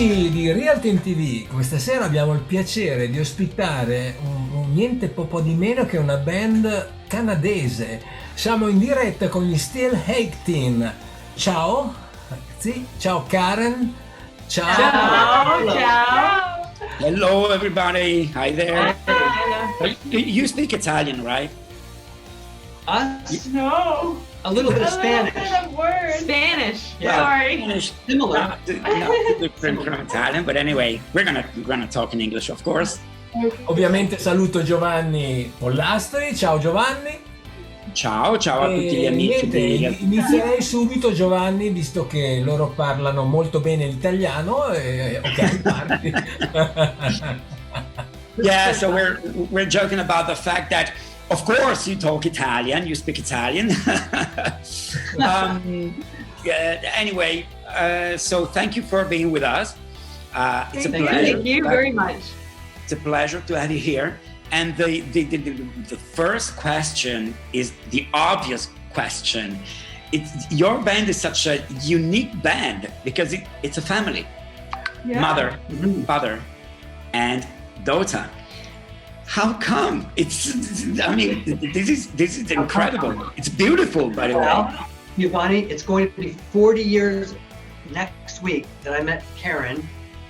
Amici di Real Team TV, questa sera abbiamo il piacere di ospitare un niente po' di meno che una band canadese. Siamo in diretta con gli Still 18. Ciao ragazzi, ciao Karen, ciao. Ciao. Hello everybody, hi there. You speak Italian, right? Us? No. A little bit of A Spanish. little bit of words. Spanish. Yeah. Sorry. Spanish, Similar. not different from Italian, but anyway, we're gonna talk in English, of course. Ovviamente saluto Giovanni Pollastri, ciao Giovanni. Ciao a tutti gli amici Niente, di... inizierei subito Giovanni, visto che loro parlano molto bene l'italiano. Ok, parti. Yeah, so we're joking about the fact that, of course, you talk Italian, you speak Italian. Anyway, so thank you for being with us. It's a pleasure. Thank you very much. It's a pleasure to have you here. And the first question is the obvious question. Your band is such a unique band because it's a family. Yeah. Mother, father, and daughter. How come? This is incredible. It's beautiful, by the way. Well, Giovanni, it's going to be 40 years next week that I met Karen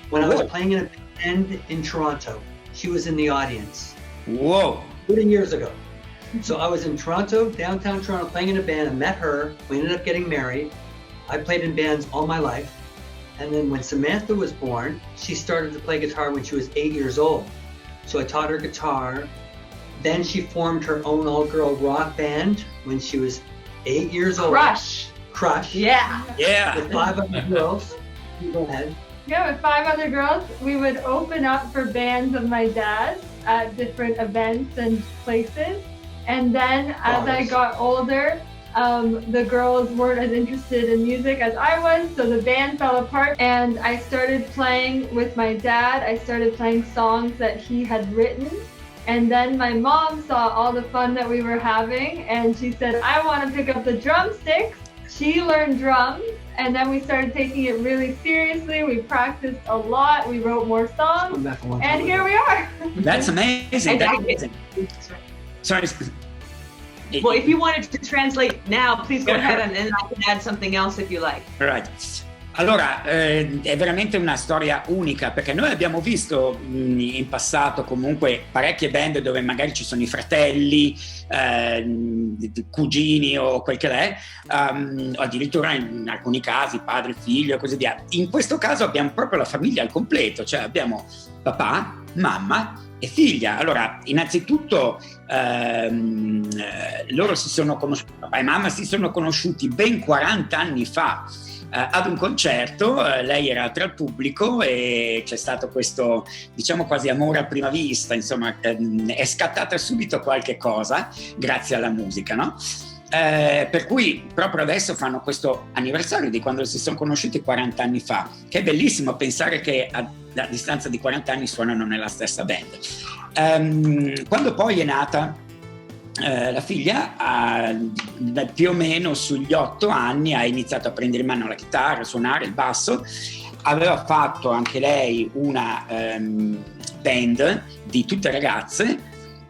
when I was playing in a band in Toronto. She was in the audience. Whoa. 40 years ago. So I was in Toronto, downtown Toronto, playing in a band. I met her. We ended up getting married. I played in bands all my life. And then when Samantha was born, she started to play guitar when she was 8 years old. So I taught her guitar. Then she formed her own all-girl rock band when she was 8 years old. Crush. Yeah. Yeah. With 5 other girls. You go ahead. Yeah, with 5 other girls, we would open up for bands of my dad's at different events and places. And then as I got older, the girls weren't as interested in music as I was, so the band fell apart and I started playing with my dad. I started playing songs that he had written. And then my mom saw all the fun that we were having and she said, I want to pick up the drumsticks. She learned drums and then we started taking it really seriously. We practiced a lot. We wrote more songs and here we are. That's amazing. That's amazing. Sorry. Well, if you wanted to translate now, please go ahead and I can add something else if you like. Right. Allora, è veramente una storia unica perché noi abbiamo visto in passato comunque parecchie band dove magari ci sono i fratelli, cugini o quel che è, o addirittura in alcuni casi padre, figlio e così via. In questo caso abbiamo proprio la famiglia al completo, cioè abbiamo papà, mamma e figlia. Allora, innanzitutto loro si sono conosciuti, papà e mamma si sono conosciuti ben 40 anni fa. Ad un concerto, lei era tra il pubblico e c'è stato questo, diciamo quasi amore a prima vista, insomma, è scattata subito qualche cosa grazie alla musica, no? Per cui proprio adesso fanno questo anniversario di quando si sono conosciuti 40 anni fa, che è bellissimo pensare che a distanza di 40 anni suonano nella stessa band. Quando poi è nata la figlia, più o meno sugli 8 anni ha iniziato a prendere in mano la chitarra, a suonare il basso. Aveva fatto anche lei una band di tutte ragazze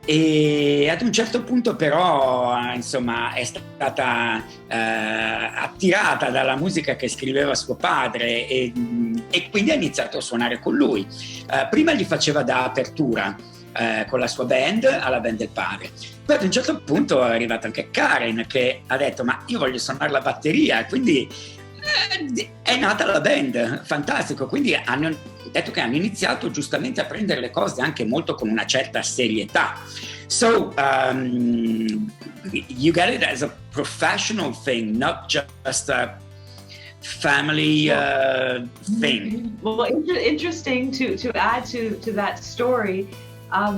e ad un certo punto però insomma è stata attirata dalla musica che scriveva suo padre e quindi ha iniziato a suonare con lui. Prima gli faceva da apertura con la sua band alla band del padre. Poi ad un certo punto è arrivata anche Karen che ha detto ma io voglio suonare la batteria, quindi è nata la band, fantastico. Quindi hanno detto che hanno iniziato giustamente a prendere le cose anche molto con una certa serietà. So you get it as a professional thing, not just a family thing. Well, interesting to add to that story. I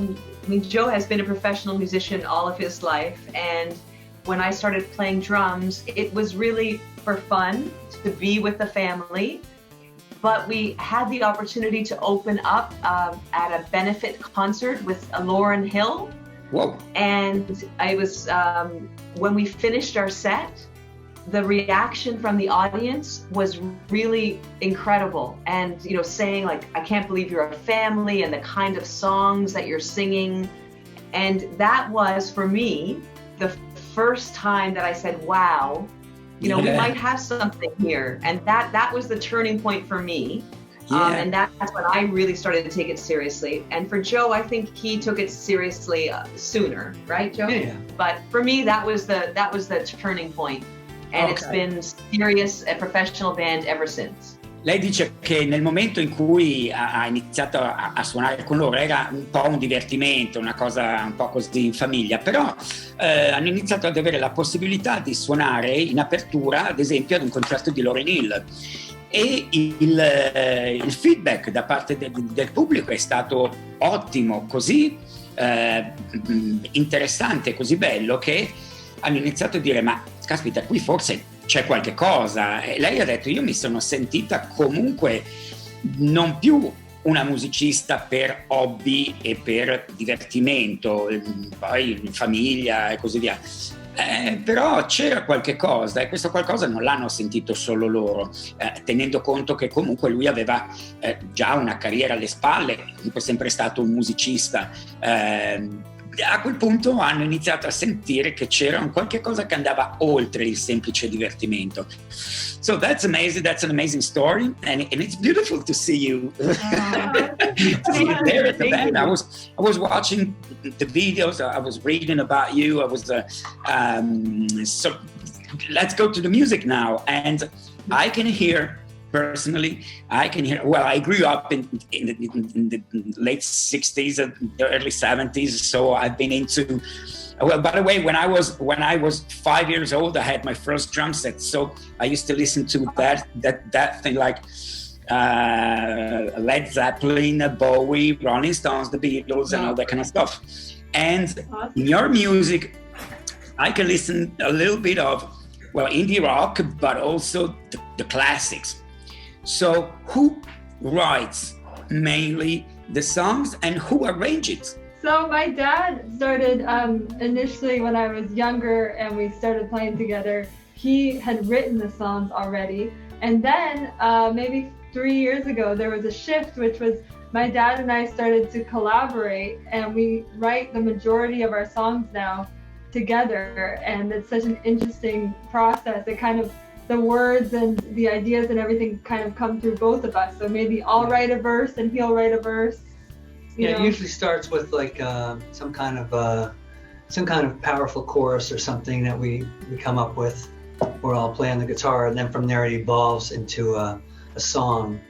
mean, Joe has been a professional musician all of his life, and when I started playing drums, it was really for fun to be with the family. But we had the opportunity to open up at a benefit concert with Lauryn Hill. Whoa. And I was when we finished our set, the reaction from the audience was really incredible. And, you know, saying like, I can't believe you're a family, and the kind of songs that you're singing. And that was, for me, the first time that I said, wow, you know, we might have something here. And that was the turning point for me. And that's when I really started to take it seriously. And for Joe, I think he took it seriously sooner, right, Joe? Yeah. But for me, that was the turning point. And it's been serious a professional band ever since. Lei dice che nel momento in cui ha iniziato a suonare con loro era un po' un divertimento, una cosa un po' così in famiglia, però hanno iniziato ad avere la possibilità di suonare in apertura, ad esempio, ad un concerto di Lauryn Hill. E il feedback da parte del pubblico è stato ottimo, così interessante, così bello, che hanno iniziato a dire: ma caspita, qui forse c'è qualche cosa. E lei ha detto: io mi sono sentita comunque non più una musicista per hobby e per divertimento, poi in famiglia e così via. Però c'era qualche cosa, e questo qualcosa non l'hanno sentito solo loro, tenendo conto che comunque lui aveva già una carriera alle spalle, comunque sempre stato un musicista. A quel punto hanno iniziato a sentire che c'era un qualche cosa che andava oltre il semplice divertimento. So that's amazing. That's an amazing story, and it's beautiful to see you, see you there at the band. I was watching the videos. I was reading about you. I was so let's go to the music now, and I can hear. Personally, I can hear. Well, I grew up in the late 60s and the early 70s, so I've been into. Well, by the way, when I was 5 years old, I had my first drum set. So I used to listen to that thing like Led Zeppelin, Bowie, Rolling Stones, the Beatles, and all that kind of stuff. And in your music, I can listen a little bit of, well, indie rock, but also the classics. So who writes mainly the songs and who arranges? So my dad started initially when I was younger and we started playing together. He had written the songs already. And then maybe 3 years ago, there was a shift, which was my dad and I started to collaborate, and we write the majority of our songs now together. And it's such an interesting process. It kind of, the words and the ideas and everything kind of come through both of us. So maybe I'll write a verse and he'll write a verse. You know? It usually starts with like some kind of powerful chorus or something that we come up with, or I'll play on the guitar, and then from there it evolves into a song.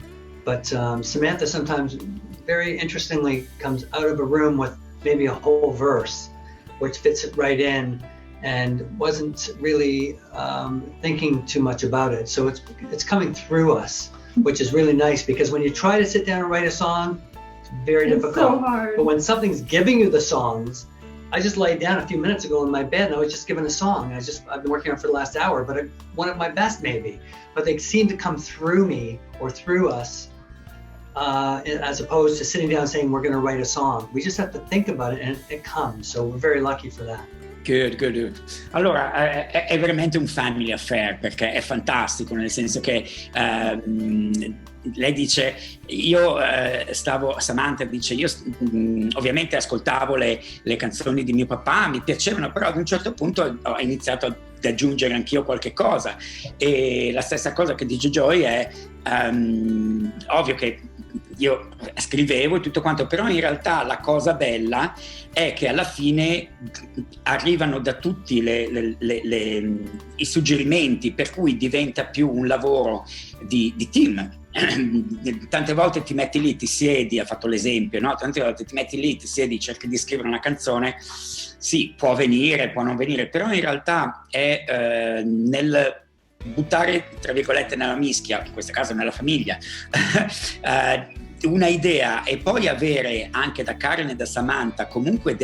But Samantha sometimes very interestingly comes out of a room with maybe a whole verse, which fits it right in, and wasn't really thinking too much about it. So it's coming through us, which is really nice, because when you try to sit down and write a song, it's very difficult. So hard. But when something's giving you the songs, I just laid down a few minutes ago in my bed and I was just given a song. I've been working on it for the last hour, but one of my best maybe. But they seem to come through me or through us, as opposed to sitting down and saying we're going to write a song. We just have to think about it and it comes. So we're very lucky for that. Good. Allora è veramente un family affair, perché è fantastico, nel senso che lei dice, Samantha dice, io ovviamente ascoltavo le canzoni di mio papà, mi piacevano, però ad un certo punto ho iniziato ad aggiungere anch'io qualche cosa, e la stessa cosa che dice Joy è ovvio che io scrivevo e tutto quanto, però in realtà la cosa bella è che alla fine arrivano da tutti i suggerimenti, per cui diventa più un lavoro di team. Tante volte ti metti lì, ti siedi, ha fatto l'esempio, no? Tante volte ti metti lì, ti siedi, cerchi di scrivere una canzone, sì, può venire, può non venire, però in realtà è nel buttare, tra virgolette, nella mischia, in questo caso nella famiglia, una idea, e poi avere anche da Karen e da Samantha comunque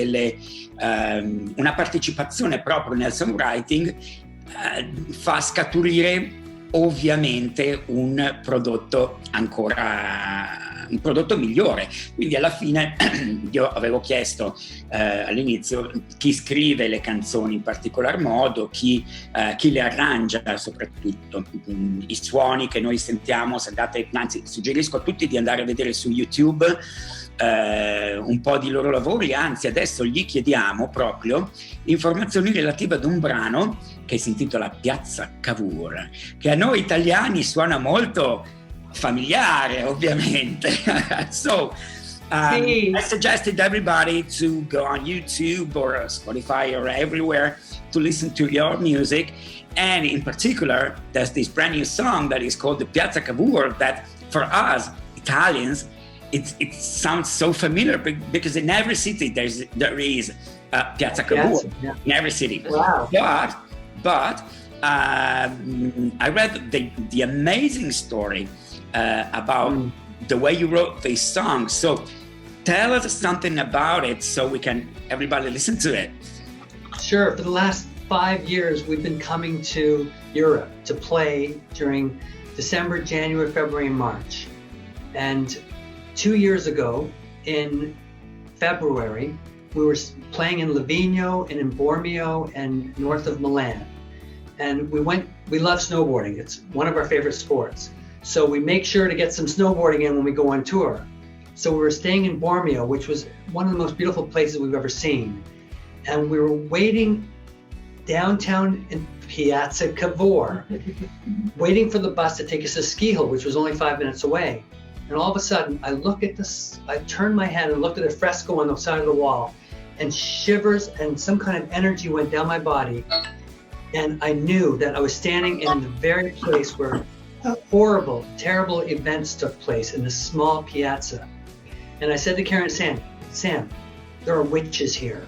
una partecipazione proprio nel songwriting, fa scaturire ovviamente un prodotto ancora un prodotto migliore. Quindi alla fine io avevo chiesto all'inizio chi scrive le canzoni in particolar modo, chi le arrangia soprattutto, i suoni che noi sentiamo. Se andate, anzi suggerisco a tutti di andare a vedere su YouTube un po' di loro lavori, anzi adesso gli chiediamo proprio informazioni relative ad un brano che si intitola Piazza Cavour, che a noi italiani suona molto familiare ovviamente. So I suggested everybody to go on YouTube or Spotify or everywhere to listen to your music, and in particular there's this brand new song that is called the Piazza Cavour that for us Italians it sounds so familiar because in every city there is Piazza Cavour, in every city. Wow. But I read the amazing story about the way you wrote this song. So tell us something about it so we can everybody listen to it. Sure. For the last 5 years, we've been coming to Europe to play during December, January, February, and March. And 2 years ago, in February, we were playing in Livigno and in Bormio and north of Milan. And we love snowboarding. It's one of our favorite sports. So we make sure to get some snowboarding in when we go on tour. So we were staying in Bormio, which was one of the most beautiful places we've ever seen. And we were waiting downtown in Piazza Cavour, waiting for the bus to take us to Ski Hill, which was only 5 minutes away. And all of a sudden, I turned my head and looked at a fresco on the side of the wall, and shivers and some kind of energy went down my body. And I knew that I was standing in the very place where horrible, terrible events took place, in this small piazza. And I said to Karen and Sam, there are witches here.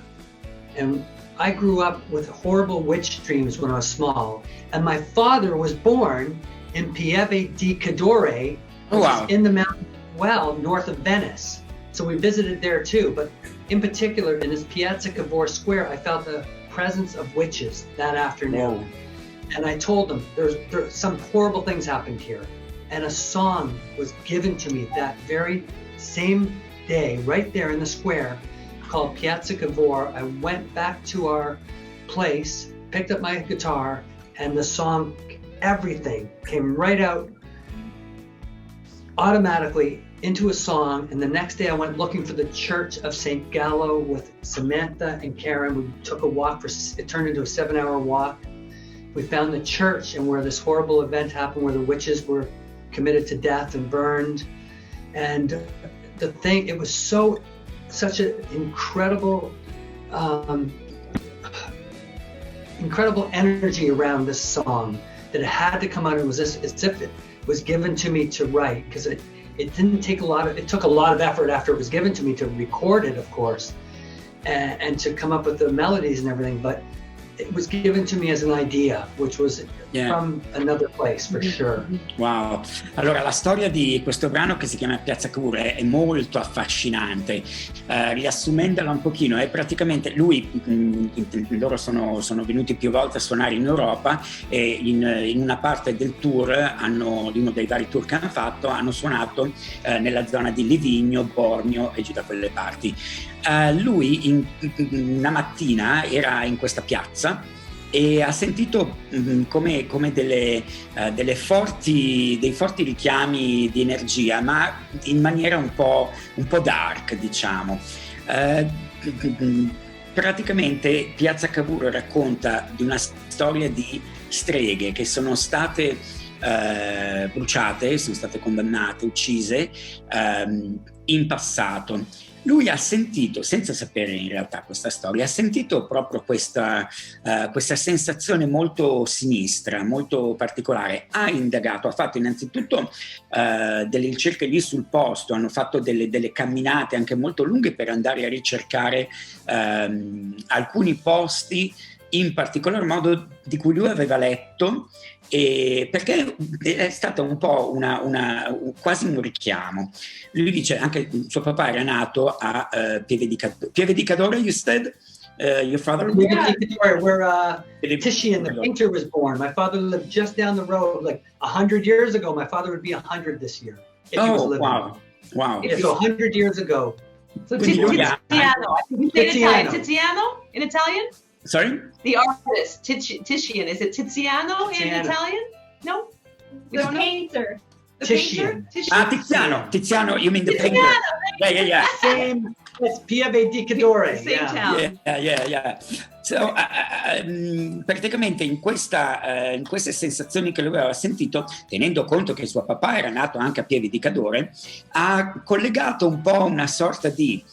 And I grew up with horrible witch dreams when I was small. And my father was born in Pieve di Cadore, which is in the mountain well north of Venice. So we visited there too. But in particular, in this Piazza Cavour Square, I felt the presence of witches that afternoon. Whoa. And I told them there's some horrible things happened here. And a song was given to me that very same day, right there in the square, called Piazza Cavour. I went back to our place, picked up my guitar, and the song, everything came right out automatically into a song. And the next day I went looking for the Church of St. Gallo with Samantha and Karen. We took a walk, it turned into a 7-hour walk. We found the church and where this horrible event happened, where the witches were committed to death and burned. And it was such an incredible energy around this song that it had to come out. It was as if it was given to me to write, because it took a lot of effort after it was given to me to record it, of course, and to come up with the melodies and everything, but it was given to me as an idea, which was from another place, for sure. Wow. Allora, la storia di questo brano che si chiama Piazza Cavour è molto affascinante. Riassumendola un pochino, è praticamente loro sono venuti più volte a suonare in Europa e in una parte del tour uno dei vari tour che hanno fatto, hanno suonato nella zona di Livigno, Bormio e giù da quelle parti. Lui una mattina era in questa piazza e ha sentito come dei forti richiami di energia, ma in maniera un po' dark, diciamo. Praticamente Piazza Cavour racconta di una storia di streghe che sono state bruciate, sono state condannate, uccise in passato. Lui ha sentito, senza sapere in realtà questa storia, ha sentito proprio questa sensazione molto sinistra, molto particolare. Ha indagato, ha fatto innanzitutto delle ricerche lì sul posto, hanno fatto delle camminate anche molto lunghe per andare a ricercare alcuni posti in particolar modo di cui lui aveva letto, perché è stata un po' quasi un richiamo. Lui dice anche suo papà era nato a Pieve di Cadore, you said? Your father? Pieve di Cadore, where Titian, the painter, was born. My father lived just down the road, like 100 years ago. My father would be 100 this year if he was living. Wow. Wow. Yeah, so 100 years ago. So Quindi Tiziano. I think you say it in Italian. Tiziano in Italian? Sorry? The artist, Titian. Is it Tiziano in Italian? No? The painter. The Titian. painter? Tiziano, you mean the painter? Yeah. Same, it's Pieve di Cadore. Same town. Yeah. So, praticamente in queste sensazioni che lui aveva sentito, tenendo conto che suo papà era nato anche a Pieve di Cadore, ha collegato un po' una sorta di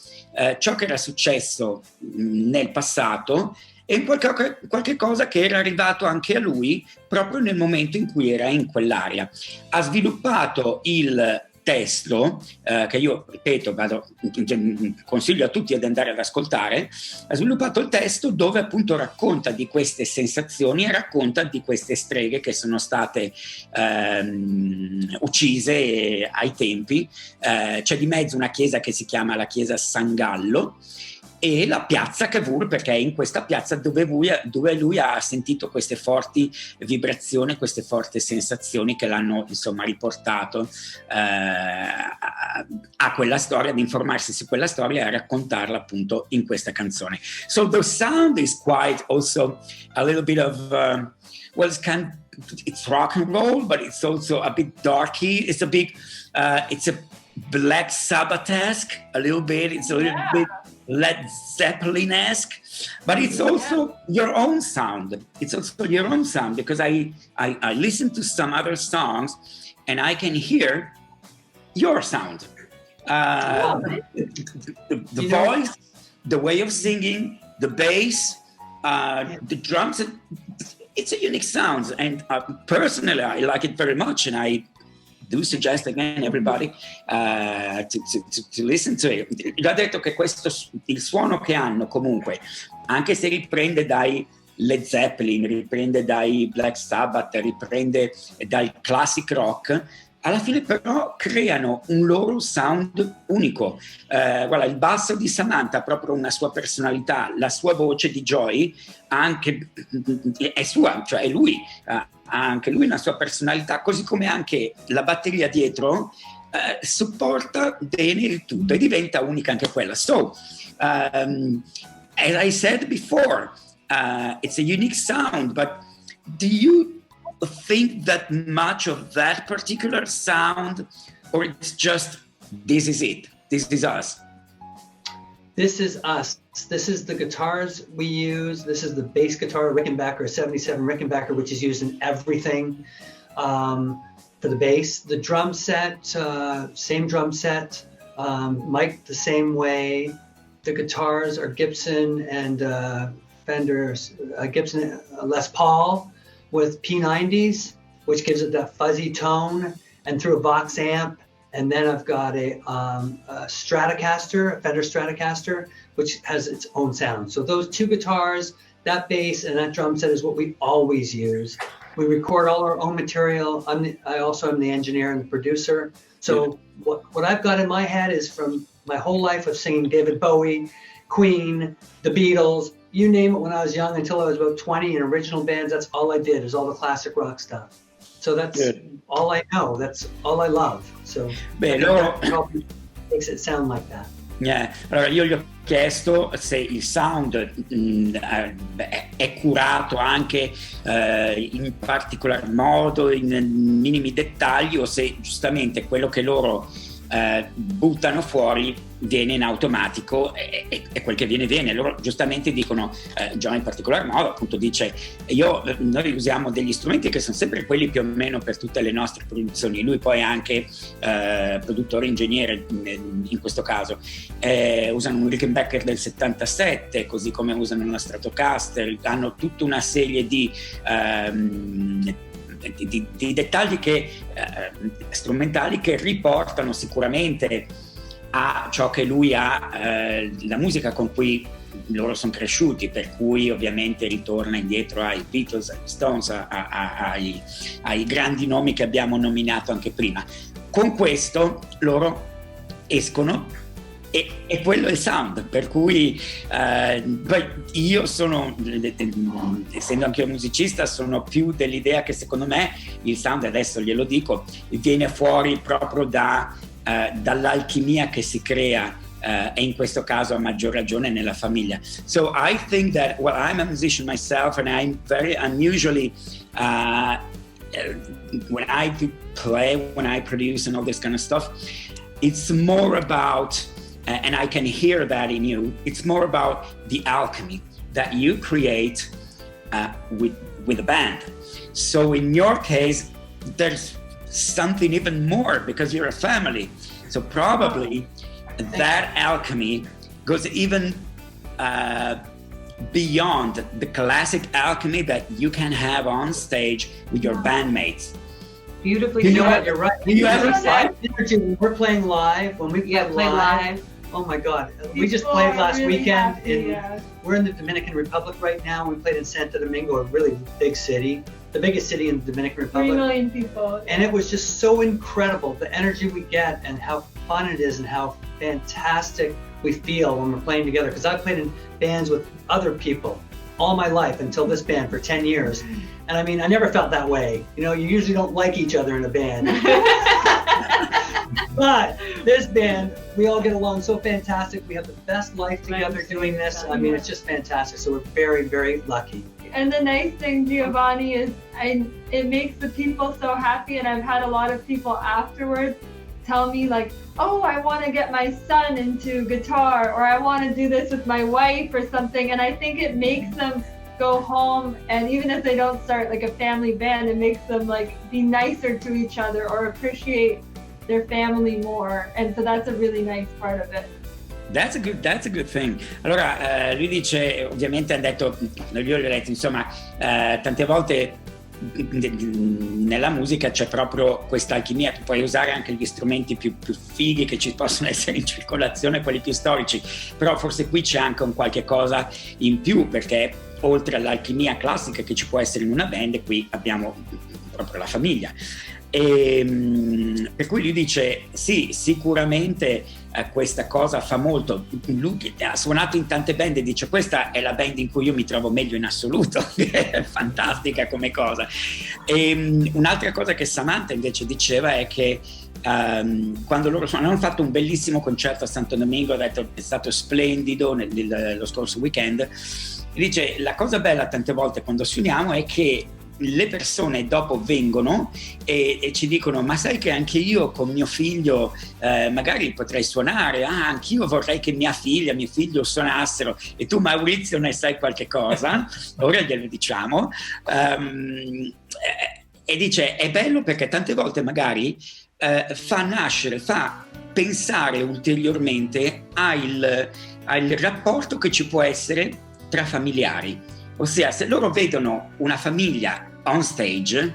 ciò che era successo nel passato e qualche cosa che era arrivato anche a lui proprio nel momento in cui era in quell'area. Ha sviluppato il testo, che io ripeto, consiglio a tutti ad andare ad ascoltare, ha sviluppato il testo dove appunto racconta di queste sensazioni e racconta di queste streghe che sono state uccise ai tempi. C'è di mezzo una chiesa che si chiama la chiesa San Gallo, e la piazza Cavour, perché è in questa piazza dove lui ha sentito queste forti vibrazioni, queste forti sensazioni che l'hanno insomma riportato a quella storia, ad informarsi su quella storia e a raccontarla appunto in questa canzone. So the sound is quite also a little bit of it's rock and roll, but it's also a bit darky. It's a Black Sabbath-esque a little bit. It's a little bit Led Zeppelin-esque, but it's also your own sound. It's also your own sound, because I listen to some other songs and I can hear your sound. The voice, the way of singing, the bass, the drums. It's a unique sound, and personally I like it very much, and I do suggest again everybody to listen to it. Già detto che il suono che hanno comunque, anche se riprende dai Led Zeppelin, riprende dai Black Sabbath, riprende dal classic rock, alla fine però creano un loro sound unico. Guarda, il basso di Samantha ha proprio una sua personalità, la sua voce di Joy anche è sua, cioè è lui, ha anche lui una sua personalità, così come anche la batteria dietro supporta bene il tutto e diventa unica anche quella. So, as I said before, it's a unique sound, but do you think that much of that particular sound, or it's just this is it, this is us? This is us. This is the guitars we use. This is the bass guitar Rickenbacker 77 Rickenbacker, which is used in everything for the bass. The drum set, same drum set, mic the same way. The guitars are Gibson and Fender, Gibson Les Paul with P90s, which gives it that fuzzy tone, and through a box amp. And then I've got a Stratocaster, a Fender Stratocaster, which has its own sound. So those two guitars, that bass, and that drum set is what we always use. We record all our own material. I also am the engineer and the producer. So what I've got in my head is from my whole life of singing David Bowie, Queen, the Beatles, you name it, when I was young until I was about 20 in original bands. That's all I did, is all the classic rock stuff. So that's all I know. That's all I love. So that makes it sound like that. Allora io gli ho chiesto se il sound è curato anche in particolar modo, in minimi dettagli, o se giustamente quello che loro buttano fuori viene in automatico e quel che viene. Loro giustamente dicono, John in particolar modo appunto dice, noi usiamo degli strumenti che sono sempre quelli più o meno per tutte le nostre produzioni. Lui poi è anche produttore, ingegnere in questo caso. Usano un Rickenbacker del 77, così come usano una Stratocaster, hanno tutta una serie di dettagli strumentali che riportano sicuramente a ciò che lui ha, la musica con cui loro sono cresciuti, per cui ovviamente ritorna indietro ai Beatles, agli Stones, ai grandi nomi che abbiamo nominato anche prima. Con questo loro escono e quello è il sound, per cui poi io sono, essendo anche io musicista, sono più dell'idea che secondo me il sound, adesso glielo dico, viene fuori proprio da dall'alchimia che si crea e in questo caso a maggior ragione nella famiglia. So I think that, well, I'm a musician myself, and I'm usually when I play, when I produce and all this kind of stuff, it's more about, and I can hear that in you, it's more about the alchemy that you create with a band. So in your case, there's something even more because you're a family. So probably that alchemy goes even beyond the classic alchemy that you can have on stage with your bandmates. Beautifully. You know what? You're right. You ever live energy when we're playing live, when we play live. Oh my God! We just played last really weekend. Happy, We're in the Dominican Republic right now. We played in Santo Domingo, a really big city, the biggest city in the Dominican 3 Republic. million people. And it was just so incredible, the energy we get and how fun it is and how fantastic we feel when we're playing together. Because I've played in bands with other people all my life until this band for 10 years. And I mean, I never felt that way. You know, you usually don't like each other in a band. But this band, we all get along so fantastic. We have the best life together doing this. I mean, it's just fantastic. So we're very, very lucky. And the nice thing, Giovanni, is it makes the people so happy. And I've had a lot of people afterwards tell me like, oh, I want to get my son into guitar, or I want to do this with my wife or something. And I think it makes them go home, and even if they don't start like a family band, it makes them like be nicer to each other or appreciate their family more. And so that's a really nice part of it. That's a good thing. Allora, lui dice, ovviamente ha detto, io gli ho detto, insomma, tante volte nella musica c'è proprio questa alchimia. Tu puoi usare anche gli strumenti più fighi che ci possono essere in circolazione, quelli più storici, però forse qui c'è anche un qualche cosa in più, perché oltre all'alchimia classica che ci può essere in una band, qui abbiamo proprio la famiglia. E per cui lui dice sì, sicuramente questa cosa fa molto. Lui ha suonato in tante band e dice questa è la band in cui io mi trovo meglio in assoluto. È fantastica come cosa. E un'altra cosa che Samantha invece diceva è che quando loro hanno fatto un bellissimo concerto a Santo Domingo, ha detto è stato splendido lo scorso weekend, dice la cosa bella tante volte quando suoniamo è che le persone dopo vengono e ci dicono ma sai che anche io con mio figlio magari potrei suonare, anch'io vorrei che mio figlio suonassero, e tu Maurizio ne sai qualche cosa, ora glielo diciamo, e dice è bello perché tante volte magari fa pensare ulteriormente al rapporto che ci può essere tra familiari. Ossia, se loro vedono una famiglia on stage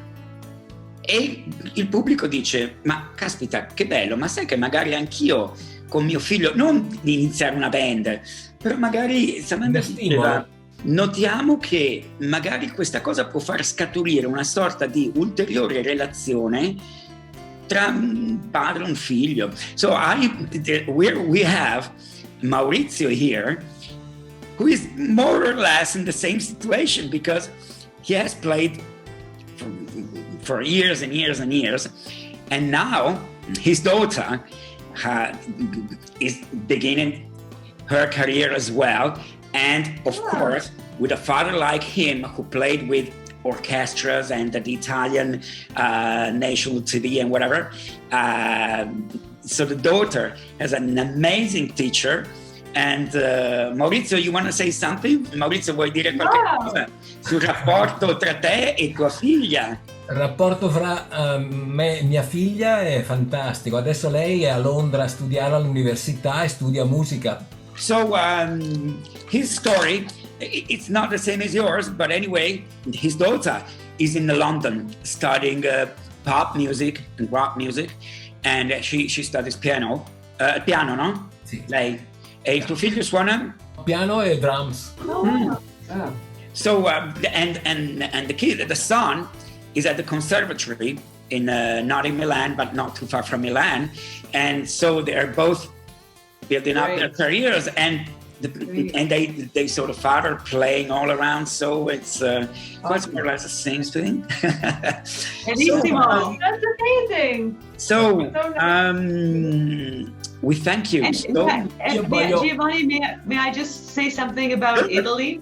e il pubblico dice ma caspita che bello, ma sai che magari anch'io con mio figlio, non di iniziare una band, però magari notiamo che magari questa cosa può far scaturire una sorta di ulteriore relazione tra un padre e un figlio. So we have Maurizio here, who is more or less in the same situation because he has played for years and years and years, and now his daughter is beginning her career as well, and of course with a father like him who played with orchestras and the Italian national TV and whatever, so the daughter has an amazing teacher. And Maurizio, you want to say something? Maurizio, vuoi dire qualche cosa sul rapporto tra te e tua figlia? Il rapporto fra me e mia figlia è fantastico. Adesso lei è a Londra a studiare all'università e studia musica. So his story, it's not the same as yours, but anyway, his daughter is in London studying pop music and rock music, and she studies piano, no? Sì. Lei. E il tuo figlio suona? Piano e drums. So and the son is at the conservatory in not in Milan but not too far from Milan, and so they're both building up their careers. And And they sort of father playing all around, so it's more or less the same thing. Bellissimo. That's amazing. So we thank you. Giovanni, may I just say something about Italy?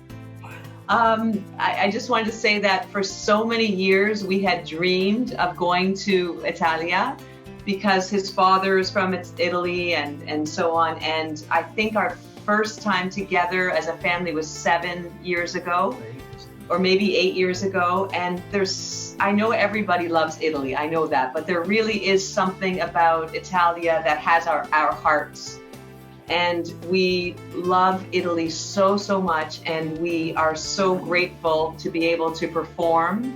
I just wanted to say that for so many years we had dreamed of going to Italia because his father is from Italy and so on. And I think our first time together as a family was 7 years ago, or maybe 8 years ago. And I know everybody loves Italy, I know that, but there really is something about Italia that has our hearts. And we love Italy so much, and we are so grateful to be able to perform.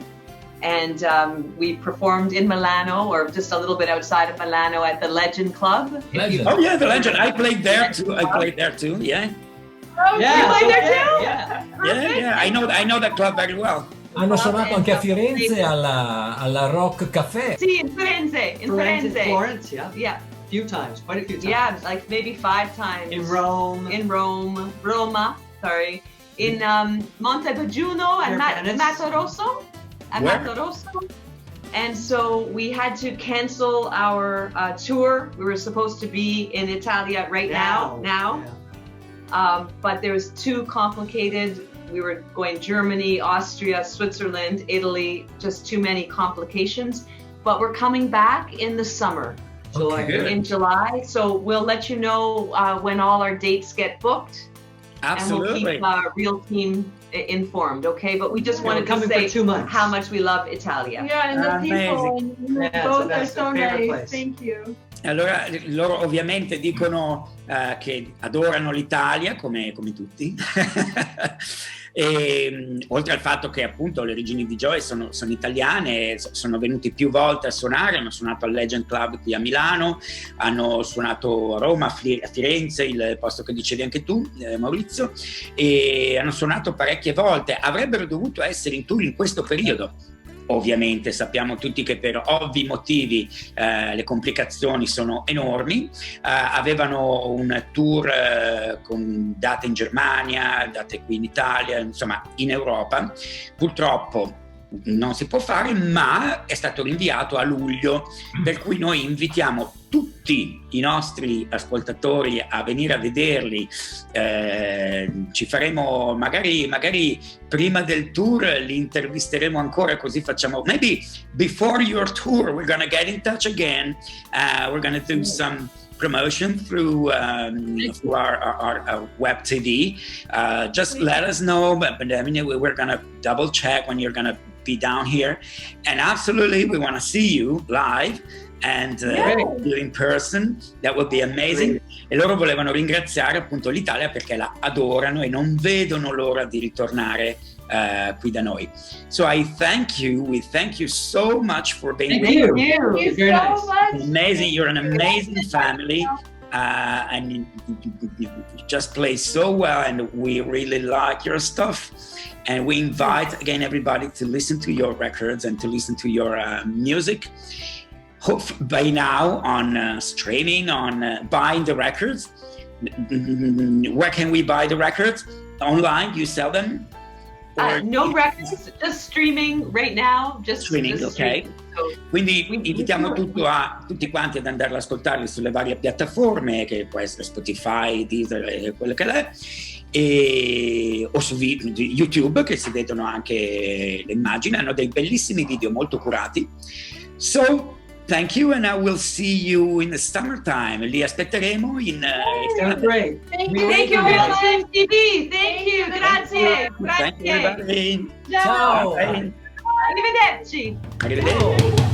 And we performed in Milano, or just a little bit outside of Milano, at the Legend Club. Oh yeah, the Legend. I played there too. Yeah. Oh, yeah. You played there too? Yeah. I know that club very well. Hanno suonato anche a Firenze alla Rock Café. Sì, in Firenze. Florence, yeah. Yeah. Quite a few times. Yeah, like maybe 5 times. In Roma, sorry. In Montepaggiuno and Mato Rosso. And so we had to cancel our tour. We were supposed to be in Italia right now. Yeah. But there was too complicated. We were going Germany, Austria, Switzerland, Italy, just too many complications. But we're coming back in the summer. In July, so we'll let you know when all our dates get booked. Absolutely. And we'll keep our real team informed, okay? But we just wanted to say how much we love Italia. Yeah, and the people, and both are so nice. Place. Thank you. Allora, loro ovviamente dicono che adorano l'Italia, come tutti. E, oltre al fatto che appunto le origini di Joy sono italiane, sono venuti più volte a suonare, hanno suonato al Legend Club qui a Milano, hanno suonato a Roma, a Firenze, il posto che dicevi anche tu, Maurizio, e hanno suonato parecchie volte. Avrebbero dovuto essere in tour in questo periodo. Ovviamente sappiamo tutti che per ovvi motivi le complicazioni sono enormi. Avevano un tour con date in Germania, date qui in Italia, insomma in Europa. Purtroppo non si può fare, ma è stato rinviato a luglio, per cui noi invitiamo tutti i nostri ascoltatori a venire a vederli. Ci faremo magari prima del tour, li intervisteremo ancora, così facciamo maybe before your tour we're gonna get in touch again. We're gonna do some promotion through our web TV. Just let us know, but we're gonna double check when you're gonna be down here, and absolutely we want to see you live and in person. That would be amazing. E loro volevano ringraziare appunto l'Italia perché la adorano e non vedono l'ora di ritornare qui da noi. So we thank you so much for being Thank you. Thank you Very so nice. much. amazing. You're an amazing family. And you just play so well, and we really like your stuff. And we invite again everybody to listen to your records and to listen to your music. Hope by now on streaming, on buying the records. Where can we buy the records? Online? You sell them? No records, just streaming right now. Just streaming, ok. So, quindi invitiamo tutti quanti ad andare ad ascoltarli sulle varie piattaforme, che può essere Spotify, Deezer e quello che è, o su YouTube, che si vedono anche le immagini. Hanno dei bellissimi video molto curati. So thank you, and I will see you in the summertime. Li aspetteremo in Great. Thank you. Thank you, Watershed TV. Thank you. Grazie. Thank you, everybody. Ciao. Bye. Arrivederci. Arrivederci.